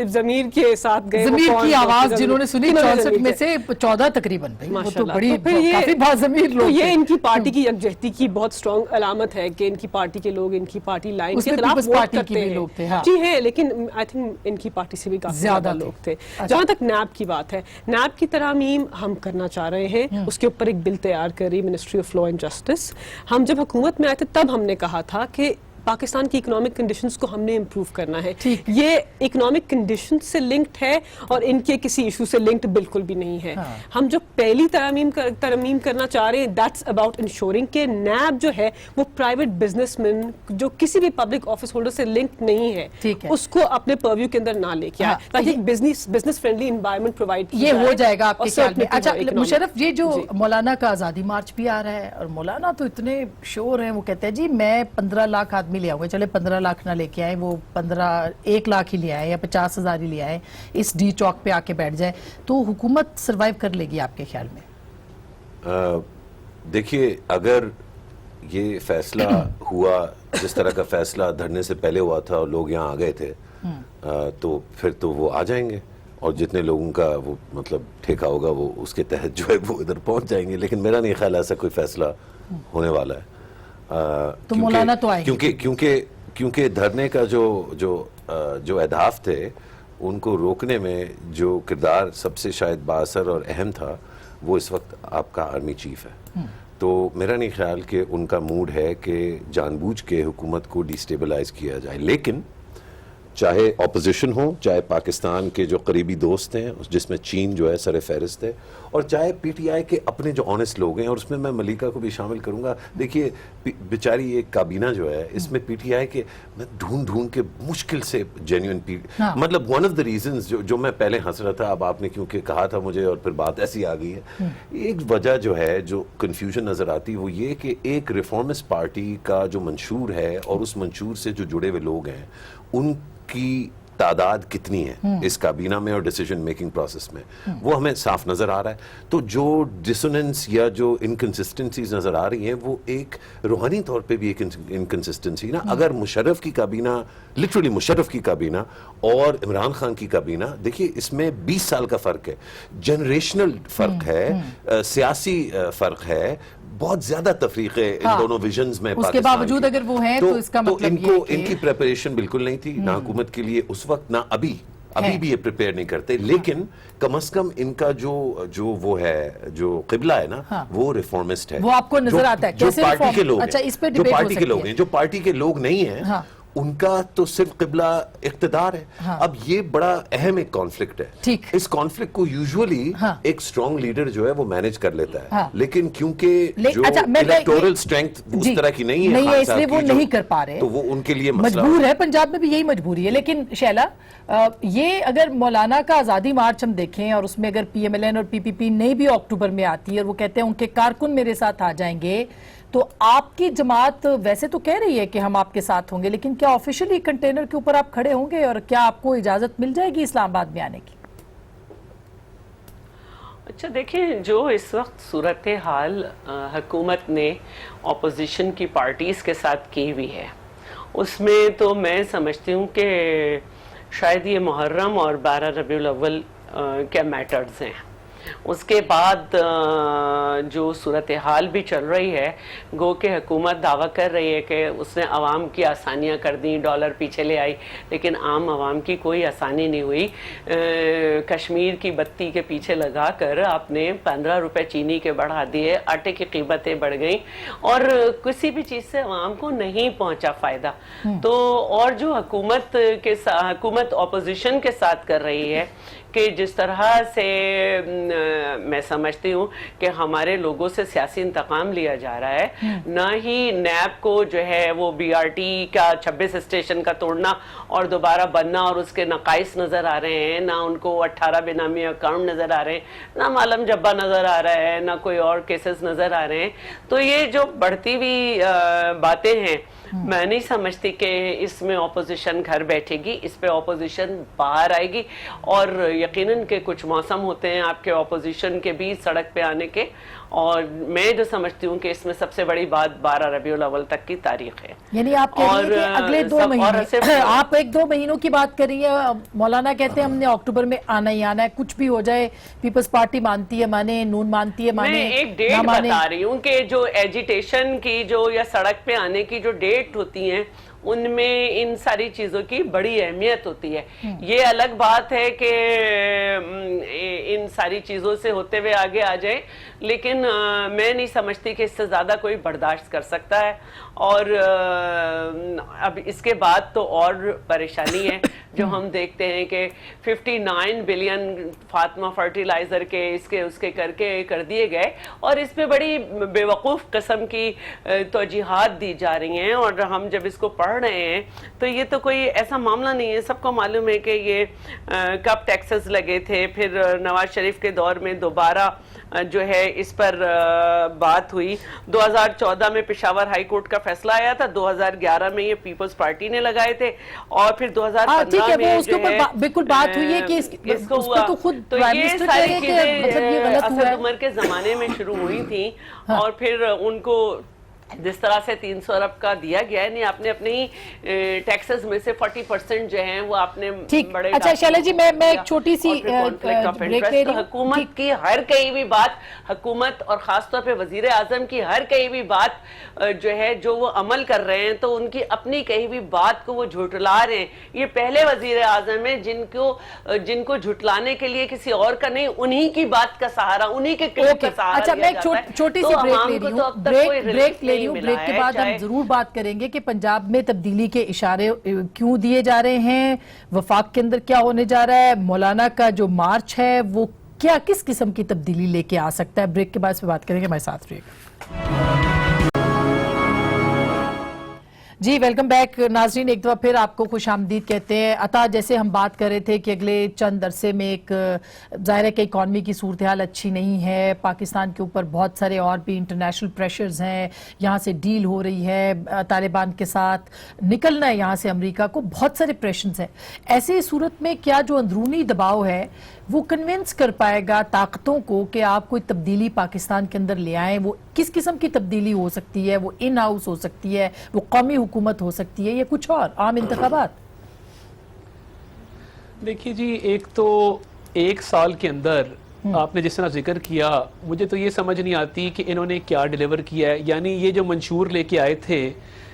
ضمیر کے ساتھ گئے, ضمیر کی آواز جنہوں نے سنی 64 میں سے 14 تقریباً, کافی باضمیر لوگ. یہ ان کی پارٹی کی یکجہتی کی بہت اسٹرانگ علامت ہے کہ ان کی پارٹی کے لوگ ان کی پارٹی لائن کے خلاف ووٹ کرتے ہیں. جی ہیں, لیکن آئی تھنک ان کی پارٹی سے بھی کافی زیادہ لوگ تھے. جہاں تک نیب کی بات ہے, نیب کی ترامیم ہم کرنا چاہ رہے ہیں. اس کے اوپر ایک بل تیار کری ministry of law and justice. ہم جب حکومت میں آئے تھے تب ہم نے کہا تھا کہ پاکستان کی اکنامک کنڈیشنز کو ہم نے امپروو کرنا ہے. یہ اکنامک کنڈیشنز سے لنکڈ ہے اور ان کے کسی ایشو سے لنکڈ بالکل بھی نہیں ہے. ہم جو پہلی ترمیم کرنا چاہ رہے ہیں دیٹس اباؤٹ انشورنگ کہ نیب جو ہے وہ پرائیویٹ بزنس مین جو کسی بھی پبلک آفس ہولڈر سے لنکڈ نہیں ہے اس کو اپنے پرویو کے اندر نہ لے کے آئے, تاکہ بزنس فرینڈلی انوائرمنٹ پرووائڈ کیا یہ ہو جائے گا آپ کے خیال میں. اچھا مشرف, یہ جو مولانا کا آزادی مارچ بھی آ رہا ہے اور مولانا تو اتنے شور ہیں, وہ کہتے ہیں جی میں 15 لاکھ آدمی لے آؤں گے. چلے 15 لاکھ نہ لے کے آئے, وہ 1 لاکھ ہی لے آئے یا 50,000 ہی لے آئے, اس ڈی چوک پہ آ کے بیٹھ جائے, تو حکومت سروائیو کر لے گی آپ کے خیال میں؟ دیکھیے, اگر یہ فیصلہ ہوا جس طرح کا فیصلہ دھرنے سے پہلے ہوا تھا اور لوگ یہاں آ گئے تھے, تو پھر تو وہ آ جائیں گے اور جتنے لوگوں کا وہ مطلب ٹھیکہ ہوگا وہ اس کے تحت جو ہے وہ ادھر پہنچ جائیں گے. لیکن میرا نہیں خیال ایسا کوئی فیصلہ ہونے والا ہے. تو مولانا تو آئے گی, کیونکہ دھرنے کا جو اہداف تھے ان کو روکنے میں جو کردار سب سے شاید بااثر اور اہم تھا وہ اس وقت آپ کا آرمی چیف ہے. تو میرا نہیں خیال کہ ان کا موڈ ہے کہ جان بوجھ کے حکومت کو ڈیسٹیبلائز کیا جائے. لیکن چاہے اپوزیشن ہو, چاہے پاکستان کے جو قریبی دوست ہیں جس میں چین جو ہے سر فہرست ہے, اور چاہے پی ٹی آئی کے اپنے جو آنیسٹ لوگ ہیں, اور اس میں ملیکا کو بھی شامل کروں گا. دیکھیے بیچاری ایک کابینہ جو ہے اس میں پی ٹی آئی کے میں ڈھونڈ کے مشکل سے جینیون مطلب ون آف دا ریزنز جو میں پہلے ہنس رہا تھا, اب آپ نے کیونکہ کہا تھا مجھے اور پھر بات ایسی آ گئی ہے. ایک وجہ جو ہے جو کنفیوژن نظر آتی وہ یہ کہ ایک ریفارمسٹ پارٹی کا جو منشور ہے اور اس منشور سے جو جڑے ہوئے لوگ ہیں ان کی تعداد کتنی ہے اس کابینہ میں اور ڈیسیجن میکنگ پروسیس میں، وہ ہمیں صاف نظر آ رہا ہے. تو جو ڈسوننس یا جو انکنسسٹنسیز نظر آ رہی ہیں وہ ایک روحانی طور پہ بھی ایک انکنسسٹنسی نا. اگر مشرف کی کابینہ، لٹرلی مشرف کی کابینہ اور عمران خان کی کابینہ، دیکھیے اس میں 20 سال کا فرق ہے، جنریشنل فرق ہے، سیاسی فرق ہے، بہت زیادہ تفریق ہے ان دونوں ویژنز میں. اس کے باوجود اگر وہ ہیں تو اس کا مطلب یہ کہ ان کی پریپریشن بالکل نہیں تھی، نہ حکومت کے لیے اس وقت، نہ ابھی بھی یہ پریپیئر نہیں کرتے. لیکن کم از کم ان کا جو وہ ہے، جو قبلہ ہے نا، وہ ریفارمسٹ ہے. وہ آپ کو نظر آتا ہے جو کیسے پارٹی کے لوگ اچھا ہیں، اس پہ جو ڈیبیٹ ہو پارٹی کے سکتی لوگ ہے. ہیں، جو پارٹی کے لوگ نہیں ہیں ان کا تو صرف قبلہ اقتدار ہے. اب یہ بڑا اہم ایک کانفلکٹ ہے. اس کانفلکٹ کو یوزولی ایک اسٹرانگ لیڈر جو ہے وہ مینج کر لیتا ہے، لیکن کیونکہ جو الیکٹورل اسٹرینتھ اس طرح کی نہیں ہے، اس لیے وہ نہیں کر پا رہے، تو وہ ان کے لیے مجبور ہے. پنجاب میں بھی یہی مجبوری ہے. لیکن شیلا، یہ اگر مولانا کا آزادی مارچ ہم دیکھیں اور اس میں اگر پی ایم ایل این اور پی پی پی نہیں بھی اکتوبر میں آتی ہے اور وہ کہتے ہیں ان کے کارکن میرے ساتھ آ جائیں گے، تو آپ کی جماعت ویسے تو کہہ رہی ہے کہ ہم آپ کے ساتھ ہوں گے، لیکن کیا آفیشلی کنٹینر کے اوپر آپ کھڑے ہوں گے اور کیا آپ کو اجازت مل جائے گی اسلام آباد میں آنے کی؟ اچھا دیکھیں، جو اس وقت صورتحال حکومت نے اپوزیشن کی پارٹیز کے ساتھ کی ہوئی ہے، اس میں تو میں سمجھتی ہوں کہ شاید یہ محرم اور 12 ربیع الاول کے میٹرز ہیں. اس کے بعد جو صورتحال بھی چل رہی ہے، گو کہ حکومت دعویٰ کر رہی ہے کہ اس نے عوام کی آسانیاں کر دیں، ڈالر پیچھے لے آئی، لیکن عام عوام کی کوئی آسانی نہیں ہوئی. کشمیر کی بتی کے پیچھے لگا کر آپ نے 15 روپے چینی کے بڑھا دیے، آٹے کی قیمتیں بڑھ گئیں اور کسی بھی چیز سے عوام کو نہیں پہنچا فائدہ. تو اور جو حکومت اپوزیشن کے ساتھ کر رہی ہے کہ جس طرح سے میں سمجھتی ہوں کہ ہمارے لوگوں سے سیاسی انتقام لیا جا رہا ہے، نہ ہی نیب کو جو ہے وہ بی آر ٹی کا 26 اسٹیشن کا توڑنا اور دوبارہ بننا اور اس کے نقائص نظر آ رہے ہیں، نہ ان کو 18 بے نامی اکاؤنٹ نظر آ رہے ہیں، نہ معلم جبہ نظر آ رہا ہے، نہ کوئی اور کیسز نظر آ رہے ہیں. تو یہ جو بڑھتی ہوئی باتیں ہیں، میں نہیں سمجھتی کہ اس میں اپوزیشن گھر بیٹھے گی. اس پہ اپوزیشن باہر آئے گی اور یقیناً کہ کچھ موسم ہوتے ہیں آپ کے اپوزیشن کے بھی سڑک پہ آنے کے، اور میں جو سمجھتی ہوں کہ اس میں سب سے بڑی بات 12 ربیع الاول تک کی تاریخ ہے. یعنی آپ کہہ رہی ہیں کہ اگلے 2 مہینے، آپ 1-2 مہینوں کی بات کر رہی ہیں. مولانا کہتے ہیں ہم نے اکتوبر میں آنا ہی آنا ہے، کچھ بھی ہو جائے. پیپلز پارٹی مانتی ہے مانے، نون مانتی ہے مانے. میں ایک ڈیٹ بتا رہی ہوں کہ جو ایجیٹیشن کی جو یا سڑک پہ آنے کی جو ڈیٹ ہوتی ہیں ان میں ان ساری چیزوں کی بڑی اہمیت ہوتی ہے. یہ الگ بات ہے کہ ان ساری چیزوں سے ہوتے ہوئے آگے آ جائیں، لیکن میں نہیں سمجھتی کہ اس سے زیادہ کوئی برداشت کر سکتا ہے. اور اب اس کے بعد تو اور پریشانی ہے جو ہم دیکھتے ہیں کہ 59 بلین فاطمہ فرٹیلائزر کے اس کے کر دیے گئے، اور اس پہ بڑی بے وقوف قسم کی توجیحات دی جا رہی ہیں. اور ہم جب اس کو پڑھ رہے ہیں تو یہ تو کوئی ایسا معاملہ نہیں ہے. سب کو معلوم ہے کہ یہ کب ٹیکسز لگے تھے، پھر نواز شریف کے دور میں دوبارہ جو ہے اس پر بات ہوئی. 2014 میں پشاور ہائی کورٹ کا فیصلہ آیا تھا، 2011 میں یہ پیپلز پارٹی نے لگائے تھے، اور پھر 2015 میں جو ہے بالکل بات ہوئی ہے کہ اس کو تو خود پرائم منسٹر کہہ رہے ہیں کہ مطلب یہ غلط ہوا ہے. اسد عمر کے زمانے میں شروع ہوئی تھیں، اور پھر ان کو جس طرح سے 300 ارب کا دیا گیا ہے، نہیں آپ نے اپنے ہی ٹیکسز میں سے 40% جو ہیں وہ آپ نے بڑے. اچھا شیلا جی، میں ایک چھوٹی سی بریک لے رہی ہوں. حکومت کی ہر کہیں بھی بات، حکومت اور خاص طور پہ وزیر اعظم کی ہر کہیں بھی بات جو ہے جو وہ عمل کر رہے ہیں تو ان کی اپنی کہیں بھی بات کو وہ جھٹلا رہے ہیں. یہ پہلے وزیر اعظم ہیں جن کو جھٹلانے کے لیے کسی اور کا نہیں، انہی کی بات کا سہارا، انہی کے کلپ کا سہارا. اچھا میں ایک چھوٹی سی بریک لے رہی ہوں. بریک کے بعد ہم ضرور بات کریں گے کہ پنجاب میں تبدیلی کے اشارے کیوں دیے جا رہے ہیں، وفاق کے اندر کیا ہونے جا رہا ہے، مولانا کا جو مارچ ہے وہ کیا کس قسم کی تبدیلی لے کے آ سکتا ہے. بریک کے بعد اس پہ بات کریں گے. ہمارے ساتھ رہیے گا. جی ویلکم بیک ناظرین، ایک دفعہ پھر آپ کو خوش آمدید کہتے ہیں. عطا، جیسے ہم بات کر رہے تھے کہ اگلے چند عرصے میں ایک ظاہر ہے کہ اکانومی کی صورتحال اچھی نہیں ہے، پاکستان کے اوپر بہت سارے اور بھی انٹرنیشنل پریشرز ہیں، یہاں سے ڈیل ہو رہی ہے طالبان کے ساتھ، نکلنا ہے یہاں سے امریکہ کو، بہت سارے پریشرز ہیں. ایسی صورت میں کیا جو اندرونی دباؤ ہے وہ کنونس کر پائے گا طاقتوں کو کہ آپ کوئی تبدیلی پاکستان کے اندر لے آئیں؟ وہ کس قسم کی تبدیلی ہو سکتی ہے؟ وہ ان ہاؤس ہو سکتی ہے، وہ قومی حکومت ہو سکتی ہے، یا کچھ اور عام انتخابات؟ دیکھیے جی، ایک تو ایک سال کے اندر آپ نے جس طرح ذکر کیا، مجھے تو یہ سمجھ نہیں آتی کہ انہوں نے کیا ڈیلیور کیا ہے. یعنی یہ جو منشور لے کے آئے تھے،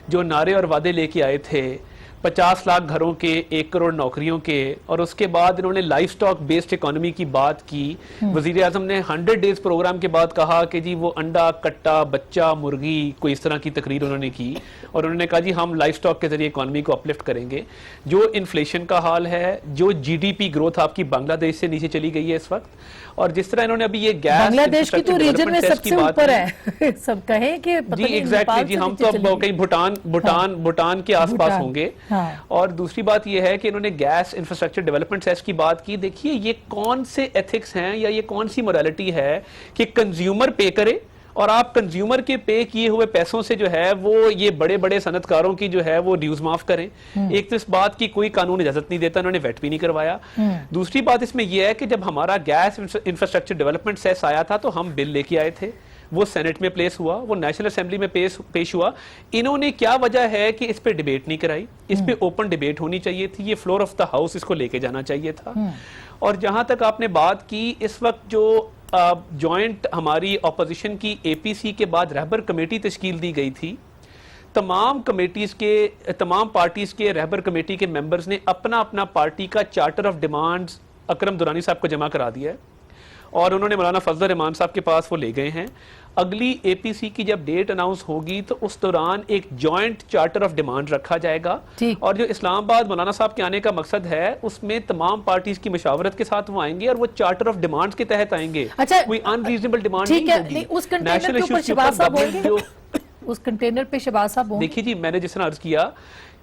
جو نعرے اور وعدے لے کے آئے تھے، 50 لاکھ گھروں کے، 1 کروڑ نوکریوں کے، اور اس کے بعد انہوں نے لائف سٹاک بیسڈ اکانومی کی بات کی. وزیر اعظم نے 100 ڈیز پروگرام کے بعد کہا کہ جی وہ انڈا، کٹا، بچہ، مرغی، کوئی اس طرح کی تقریر انہوں نے کی، اور انہوں نے کہا جی ہم لائف سٹاک کے ذریعے اکانومی کو اپلفٹ کریں گے. جو انفلیشن کا حال ہے، جو جی ڈی پی گروتھ آپ کی بنگلہ دیش سے نیچے چلی گئی ہے اس وقت، اور جس طرح انہوں نے ابھی یہ گیس بنگلہ دیش کی تو ریجن میں سب سے اوپر ہے، سب کہیں کہ جی ایگزیکٹلی جی، ہم تو اب کہیں بھوٹان کے آس پاس ہوں گے. اور دوسری بات یہ ہے کہ انہوں نے گیس انفراسٹرکچر ڈیولپمنٹ سیس کی بات کی. دیکھیے یہ کون سے ایتھکس ہیں یا یہ کون سی موریلٹی ہے کہ کنزیومر پے کرے، اور آپ کنزیومر کے پے کیے ہوئے پیسوں سے جو ہے وہ یہ بڑے بڑے صنعت کاروں کی جو ہے وہ ڈیوز معاف کریں. ایک تو اس بات کی کوئی قانون اجازت نہیں دیتا، انہوں نے ویٹ بھی نہیں کروایا. دوسری بات اس میں یہ ہے کہ جب ہمارا گیس انفراسٹرکچر ڈیولپمنٹ سیس آیا تھا تو ہم بل لے کے آئے تھے، وہ سینٹ میں پلیس ہوا، وہ نیشنل اسمبلی میں پیش ہوا. انہوں نے کیا وجہ ہے کہ اس پہ ڈیبیٹ نہیں کرائی؟ اس پہ اوپن ڈیبیٹ ہونی چاہیے تھی، یہ فلور آف دا ہاؤس اس کو لے کے جانا چاہیے تھا. اور جہاں تک آپ نے بات کی، اس وقت جو جوائنٹ ہماری اپوزیشن کی اے پی سی کے بعد رہبر کمیٹی تشکیل دی گئی تھی، تمام پارٹیز کے رہبر کمیٹی کے ممبرز نے اپنا اپنا پارٹی کا چارٹر آف ڈیمانڈز اکرم دورانی صاحب کو جمع کرا دیا ہے، اور انہوں نے مولانا فضل الرحمان صاحب کے پاس وہ لے گئے ہیں. اگلی اے پی سی کی جب ڈیٹ اناؤنس ہوگی تو اس دوران ایک جوائنٹ چارٹر آف ڈیمانڈ رکھا جائے گا، اور جو اسلام آباد مولانا صاحب کے آنے کا مقصد ہے اس میں تمام پارٹیز کی مشاورت کے ساتھ وہ آئیں گے، اور وہ چارٹر آف ڈیمانڈز کے تحت آئیں گے. کوئی ان ریزنیبل ڈیمانڈ نہیں ہوگی. اس کنٹینر کے اوپر شہباز صاحب ہوں گے، اس کنٹینر پہ شہباز صاحب ہوں گے. دیکھیے جی، میں نے جس طرح عرض کیا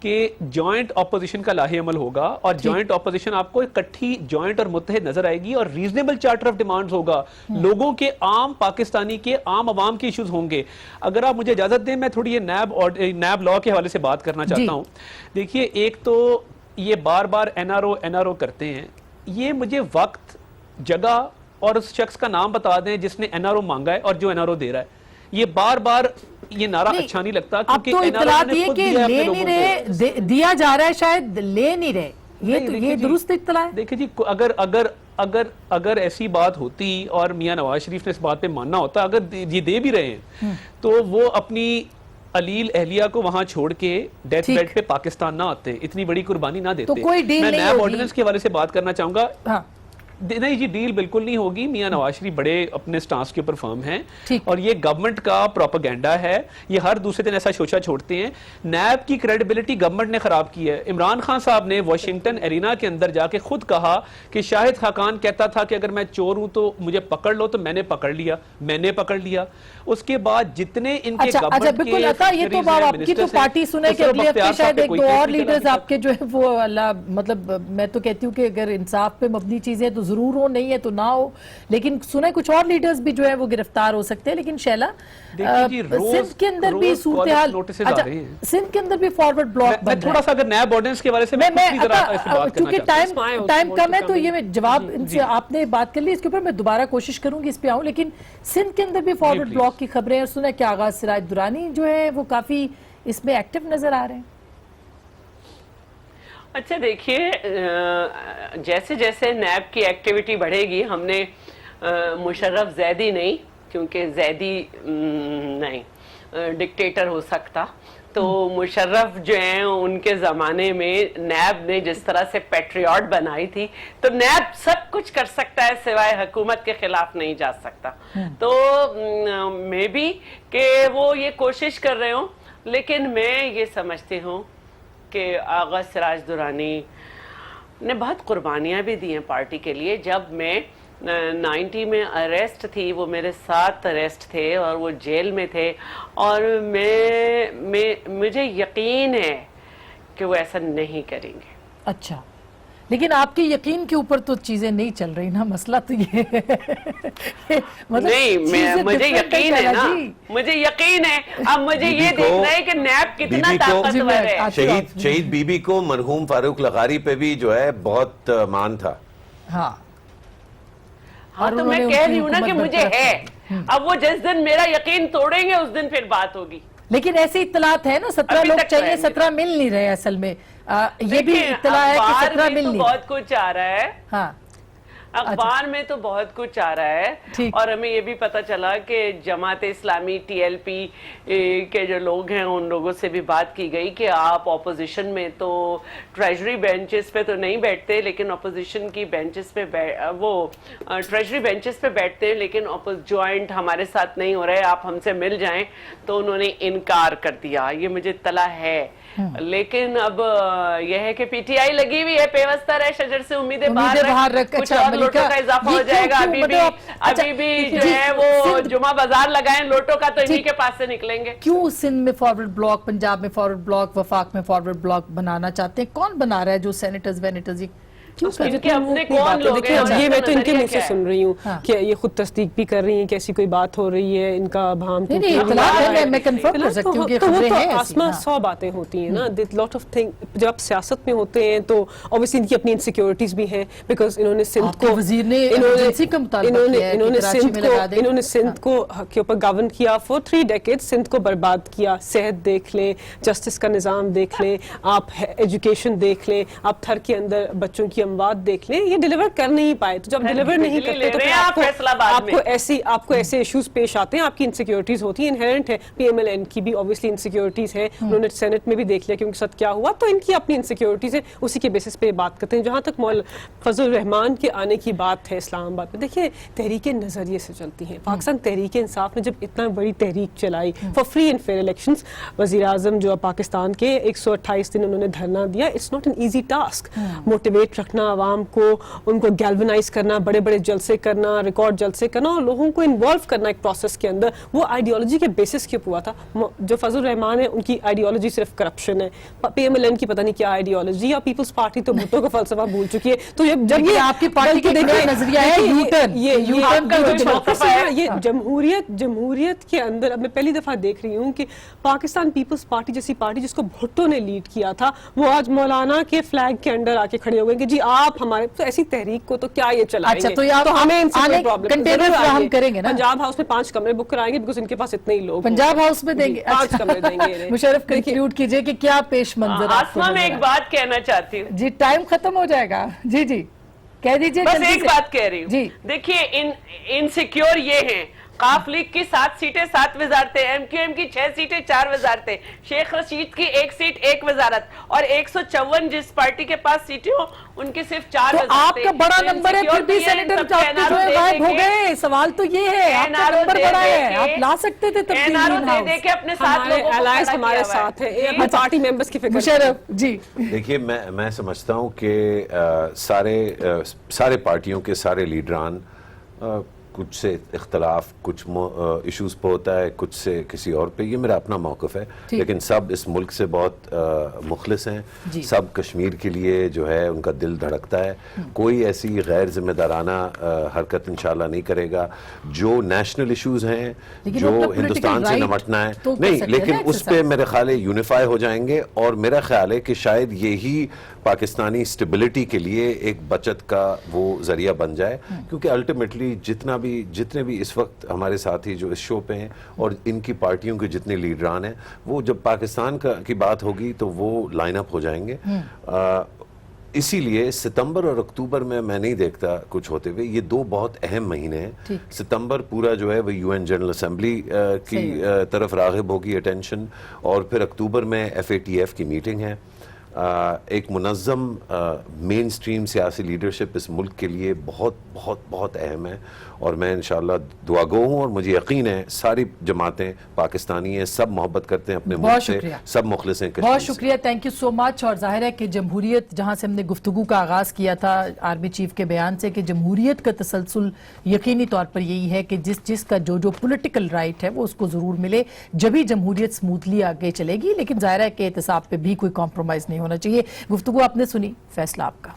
کہ جوائنٹ اپوزیشن کا لاہے عمل ہوگا، اور جوائنٹ اپوزیشن آپ کو اکٹھی جوائنٹ اور متحد نظر آئے گی، اور ریزنیبل چارٹر آف ڈیمانڈز ہوگا، لوگوں کے، عام پاکستانی کے، عام عوام کے ایشوز ہوں گے. اگر آپ مجھے اجازت دیں میں تھوڑی یہ نیب لاء کے حوالے سے بات کرنا چاہتا ہوں. دیکھیے ایک تو یہ بار بار این آر او کرتے ہیں، یہ مجھے وقت، جگہ اور اس شخص کا نام بتا دیں جس نے این آر او مانگا ہے اور جو این آر او دے رہا ہے. یہ بار بار یہ نعرہ اچھا نہیں لگتا، اب تو اطلاعات یہ کہ لے نہیں رہے، دیا جا رہا ہے، شاید لے نہیں رہے، یہ درست اطلاع ہے. دیکھیں جی، اگر ایسی بات ہوتی اور میاں نواز شریف نے اس بات پہ ماننا ہوتا، اگر یہ دے بھی رہے ہیں تو وہ اپنی علیل اہلیہ کو وہاں چھوڑ کے ڈیتھ بیڈ پہ پاکستان نہ آتے، اتنی بڑی قربانی نہ دیتے. میں نیب آرڈیننس کے حوالے سے بات کرنا چاہوں گا. نہیں جی، ڈیل بالکل نہیں ہوگی. میاں نواز شریف بڑے اپنے سٹانس کے اوپر فرم ہیں، اور یہ گورنمنٹ کا پروپیگنڈا ہے، یہ ہر دوسرے دن ایسا شوشہ چھوڑتے ہیں. نیب کی کریڈیبلٹی گورنمنٹ نے خراب کی ہے. عمران خان صاحب نے واشنگٹن ایرینا کے اندر جا کے خود کہا کہ شاہد خاقان کہتا تھا کہ اگر میں چور ہوں تو مجھے پکڑ لو، تو میں نے پکڑ لیا. اس کے بعد جتنے ان کے گورنمنٹ کے یہ تو آپ کی تو پارٹی سنے کہ اگلے ہفتے شاید ایک دو اور لیڈرز آپ کے جو ہے وہ اللہ، مطلب میں تو کہتی ہوں کہ اگر انصاف پہ مبنی چیزیں تو ضرور ہو، نہیں ہے تو نہ ہو، لیکن سنے کچھ اور لیڈرز بھی جو ہے وہ گرفتار ہو سکتے ہیں. لیکن شیلا، سندھ کے اندر بھی صورتحال، سندھ کے اندر بھی فارورڈ بلاک میں تھوڑا سا اگر نیب آرڈیننس کے حوالے سے چونکہ ٹائم کم ہے تو یہ جواب ان سے آپ نے بات کر لی، اس کے اوپر میں دوبارہ کوشش کروں گی اس پہ آؤں. لیکن سندھ کے اندر بھی فارورڈ بلاک کی خبریں، اور سنا کہ آغاز سراج درانی جو ہے وہ کافی اس میں ایکٹیو نظر آ رہے ہیں. اچھا دیکھیے، جیسے جیسے نیب کی ایکٹیویٹی بڑھے گی، ہم نے مشرف زیدی نہیں، کیونکہ زیدی نہیں ڈکٹیٹر ہو سکتا، تو مشرف جو ہیں ان کے زمانے میں نیب نے جس طرح سے پیٹریوٹ بنائی تھی، تو نیب سب کچھ کر سکتا ہے سوائے حکومت کے خلاف نہیں جا سکتا. تو میں بھی کہ وہ یہ کوشش کر رہے ہوں، لیکن میں یہ سمجھتی ہوں کہ آغا سراج درانی نے بہت قربانیاں بھی دی ہیں پارٹی کے لیے. جب میں 90 میں اریسٹ تھی، وہ میرے ساتھ اریسٹ تھے اور وہ جیل میں تھے، اور مجھے یقین ہے کہ وہ ایسا نہیں کریں گے. اچھا، لیکن آپ کے یقین کے اوپر تو چیزیں نہیں چل رہی نا، مسئلہ تو یہ نہیں، مجھے یقین ہے نا، مجھے یقین ہے. اب مجھے یہ دیکھنا ہے کہ نیب کتنا طاقتور ہے. شہید بی بی کو مرحوم فاروق لغاری پہ بھی جو ہے بہت مان تھا. ہاں تو میں کہہ رہی ہوں نا کہ مجھے ہے. اب وہ جس دن میرا یقین توڑیں گے اس دن پھر بات ہوگی. لیکن ایسی اطلاعات ہے نا 17 لوگ چاہیے، 17 مل نہیں رہے اصل میں. یہ بھی اطلاع ہے کہ 17 مل نہیں. بہت کچھ آ رہا ہے. ہاں، اخبار میں تو بہت کچھ آ رہا ہے، اور ہمیں یہ بھی پتا چلا کہ جماعت اسلامی TLP کے جو لوگ ہیں ان لوگوں سے بھی بات کی گئی کہ آپ اپوزیشن میں تو ٹریجری بینچز پہ تو نہیں بیٹھتے، لیکن اپوزیشن کی بینچز پہ وہ ٹریجری بینچز پہ بیٹھتے ہیں، لیکن جوائنٹ ہمارے ساتھ نہیں ہو رہے، آپ ہم سے مل جائیں. تو انہوں نے انکار کر دیا. یہ مجھے اطلاع ہے. لیکن اب یہ ہے کہ PTI لگی ہوئی ہے، پیوستہ رہے شجر سے امیدیں باہر رکھ. کچھ اور لوٹوں کا اضافہ ہو جائے گا. ابھی بھی جو ہے وہ جمعہ بازار لگائیں لوٹوں کا، تو انہی کے پاس سے نکلیں گے. کیوں سندھ میں فارورڈ بلاک، پنجاب میں فارورڈ بلاک، وفاق میں فارورڈ بلاک بنانا چاہتے ہیں؟ کون بنا رہا ہے؟ جو سینیٹرز وینیٹرز دیکھیں یہ میں تو ان کے منہ سے سن رہی ہوں کہ یہ خود تصدیق بھی کر رہی ہیں کہ ایسی کوئی بات ہو رہی ہے. ان کا بھام آسمان 100 باتیں ہوتی ہیں نا. لاٹ آف تھنگ جب آپ سیاست میں ہوتے ہیں تو اوبیسلی ان کی اپنی انسیکیورٹیز بھی ہیں، بیکاز انہوں نے سندھ کو سندھ کو کے اوپر گورن کیا فور 3 ڈیکیڈ. سندھ کو برباد کیا. صحت دیکھ لیں، جسٹس کا نظام دیکھ لیں، آپ ایجوکیشن دیکھ لیں، آپ تھر کے اندر بچوں کی اموات دیکھ لیں. یہ ڈیلیور کر نہیں پائے. تو جب ڈیلیور نہیں کرتے تو آپ کو ایسے ایشوز پیش آتے ہیں. آپ کی انسیکیورٹیز ہوتی ہیں، انہیرنٹ ہے. PMLN کی بھی اوبیسلی انسیکیورٹیز ہیں. انہوں نے سینٹ میں بھی دیکھ لیا کہ ان کے ساتھ کیا ہوا. تو ان کی اپنی انسیکیورٹیز ہیں، اسی کے بیسس پہ بات کرتے ہیں. جہاں تک فضل الرحمان کے آنے کی بات ہے اسلام آباد میں، دیکھیے تحریک نظریے سے چلتی ہیں. پاکستان تحریک انصاف نے جب اتنا بڑی تحریک چلائی for free and fair elections, وزیر اعظم جو پاکستان کے 128 دن انہوں نے دھرنا دیا. It's not an easy task. Motivate رکھنا عوام کو، ان کو گیلونائز کرنا، بڑے بڑے جلسے کرنا، ریکارڈ جلسے کرنا، اور لوگوں کو انوالو کرنا ایک پروسیس کے اندر. وہ آئیڈیالوجی کے بیسس کے ہوا تھا. جو فضل الرحمان ہے ان کی آئیڈیالوجی صرف کرپشن ہے. PMLN کی پتہ نہیں کیا آئیڈیالوجی، اور پیپلز پارٹی تو بھٹو کا فلسفہ بھول چکی ہے. تو جب یہ آپ کی پارٹی کا نظریہ ہے یہ جمہوریت کے اندر، اب میں پہلی دفعہ دیکھ رہی ہوں کہ پاکستان پیپلز پارٹی جیسی پارٹی جس کو بھٹو نے لیڈ کیا تھا، وہ آج مولانا کے فلیگ کے انڈر آ کے کھڑے ہو گئے کہ جی آپ ہمارے. تو ایسی تحریک کو تو کیا یہ چلائیں گے؟ تو ہمیں ان سے کوئی پرابلم کریں گے نا. پنجاب ہاؤس میں 5 کمرے بک کرائیں گے بیکاز ان کے پاس اتنے ہی لوگ. پنجاب ہاؤس میں دیں گے 5 کمرے دیں گے. مشرف کنکلیوڈ کیجئے کہ کیا پیش منظر. آسما میں ایک بات کہنا چاہتی ہوں. جی ٹائم ختم ہو جائے گا. جی کہہ دیجئے. بس ایک بات کہہ رہی ہوں. دیکھیے انسیکیور یہ ہیں. قاف لیگ کی 7 سیٹیں 7 وزارتیں، MQM کی 6 سیٹیں 4 وزارتیں، شیخ رشید کی 1 سیٹ 1 وزارت، اور 154 جس پارٹی کے پاس سیٹیں ہو ان کی صرف 4 وزارتیں. آپ کا بڑا نمبر ہے، پھر بھی سینیٹر غائب ہو گئے. سوال تو یہ ہے آپ کا نمبر بڑا ہے، آپ لا سکتے تھے تبدیلی. دے کے اپنے ساتھ لوگوں کو الائنس ہمارے ساتھ ہے. پارٹی ممبرز کی فکر. مشرف جی دیکھیے میں سمجھتا ہوں کہ سارے پارٹیوں کے سارے لیڈران کچھ سے اختلاف کچھ ایشوز پہ ہوتا ہے، کچھ سے کسی اور پہ. یہ میرا اپنا موقف ہے، لیکن سب اس ملک سے بہت مخلص ہیں. سب کشمیر کے لیے جو ہے ان کا دل دھڑکتا ہے. کوئی ایسی غیر ذمہ دارانہ حرکت انشاءاللہ نہیں کرے گا. جو نیشنل ایشوز ہیں، جو ہندوستان سے نمٹنا ہے نہیں، لیکن اس پہ میرے خیال ہے یونیفائی ہو جائیں گے. اور میرا خیال ہے کہ شاید یہی پاکستانی اسٹیبلٹی کے لیے ایک بچت کا وہ ذریعہ بن جائے. کیونکہ الٹیمیٹلی جتنے بھی اس وقت ہمارے ساتھی جو اس شو پہ ہیں اور ان کی پارٹیوں کے جتنے لیڈران ہیں، وہ جب پاکستان کی بات ہوگی تو وہ لائن اپ ہو جائیں گے. اسی لیے ستمبر اور اکتوبر میں نہیں دیکھتا کچھ ہوتے ہوئے. یہ 2 بہت اہم مہینے ہیں. ستمبر پورا جو ہے وہ UN جنرل اسمبلی کی طرف راغب ہوگی اٹینشن، اور پھر اکتوبر میں FATF کی میٹنگ ہے. ایک منظم مین سٹریم سیاسی لیڈرشپ اس ملک کے لیے بہت بہت بہت اہم ہے، اور میں انشاءاللہ دعا گو ہوں، اور مجھے یقین ہے ساری جماعتیں پاکستانی ہیں، سب محبت کرتے ہیں اپنے ملک سے، سب مخلص ہیں کشمیر بہت سے۔ شکریہ، تھینک یو سو مچ۔ اور ظاہر ہے کہ جمہوریت، جہاں سے ہم نے گفتگو کا آغاز کیا تھا آرمی چیف کے بیان سے، کہ جمہوریت کا تسلسل یقینی طور پر یہی ہے کہ جس کا جو پولیٹیکل رائٹ ہے وہ اس کو ضرور ملے، جبھی جمہوریت سموتھلی آگے چلے گی، لیکن ظاہر ہے کہ احتساب پہ بھی کوئی کمپرومائز نہیں ہونا چاہیے۔ گفتگو آپ نے سنی، فیصلہ آپ کا۔